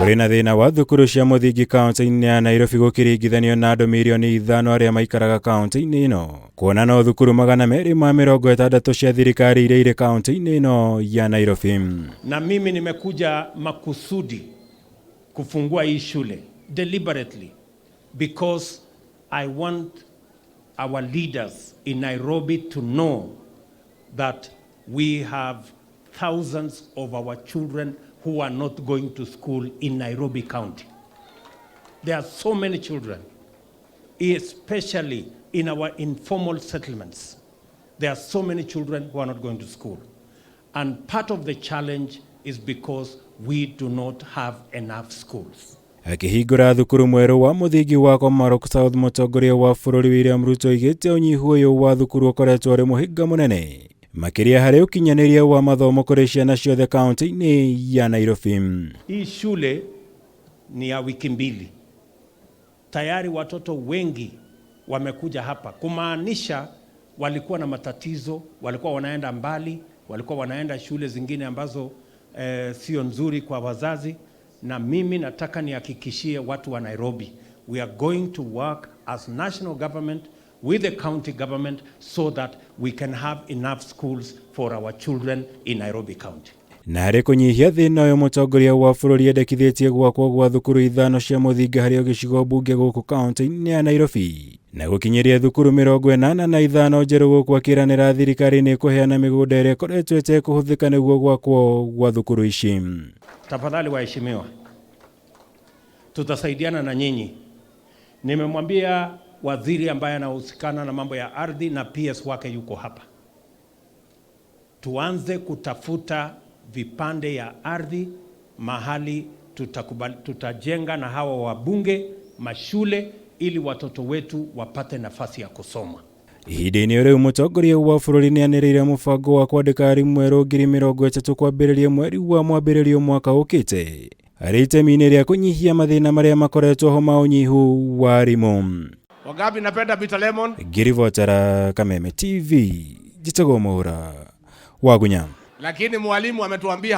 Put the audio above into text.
Kuri na thina wa thukuru cia muthingi kaunti-ini ya Nairobi gukiringithanio na andu milioni 5 aria maikaraga kaunti-ini ino. Kuona no thukuru 260 cia thirikari iria iri kaunti-ini ino ya Nairobi. Na mimi nimekuja makusudi kufungua hii shule deliberately because I want our leaders in Nairobi to know that we have thousands of our children who are not going to school in Nairobi County. There are so many children, especially in our informal settlements. There are so many children who are not going to school. And part of the challenge is because we do not have enough schools. Akihingura thukuru mweru wa muthingi wa Komarok South, mutongoria wa bururi William Ruto igite unyihu uyu wa thukuru ukoretwo uri muhinga munene makiria hari ukinyaniria wa mathomo kuri ciana ciothe kaunti-ini ya Nairobi. Hii shule ni ya wiki mbili. Tayari watoto wengi wamekuja hapa, kumaanisha walikuwa na matatizo, walikuwa wanaenda mbali, walikuwa wanaenda shule zingine ambazo sio nzuri kwa wazazi. Na mimi nataka nihakikishie watu wa Nairobi, we are going to work as national government with the county government so that we can have enough schools for our children in Nairobi County. Na hari kunyihia thina uyu mutongoria wa bururi endekithitie gwakwo gwa thukuru 5 cia muthingi hari gicigo bunge guku kaunti-ini ya Nairobi na gukinyiria thukuru 85 njeru guku kwiranira thirikari ni kuheana migunda iria ikoretwo itekuhuthika niguo gwakwo gwa thukuru ici. Tafadhali waheshimiwa, tutasaidiana na nyinyi. Nimemwambia waziri ambaye anahusikana na mambo ya ardhi na PS wake yuko hapa, tuanze kutafuta vipande ya ardhi mahali tutajenga na hawa wabunge mashule ili watoto wetu wapate nafasi ya kusoma. Ihinda-ini riu mutongoria wa bururi nianiriire mubango wa kwandika arimu mweru 30,000 kwambiriria mweri wa mwambiririo mwaka ukite hari itemi-ini ria kunyihia mathina maria makoretwo ho ma unyihu wa arimu. Wangapi napenda bitter lemon? Girivotera Kameme TV, gicigo wa gunya. Lakini mwalimu ametuambia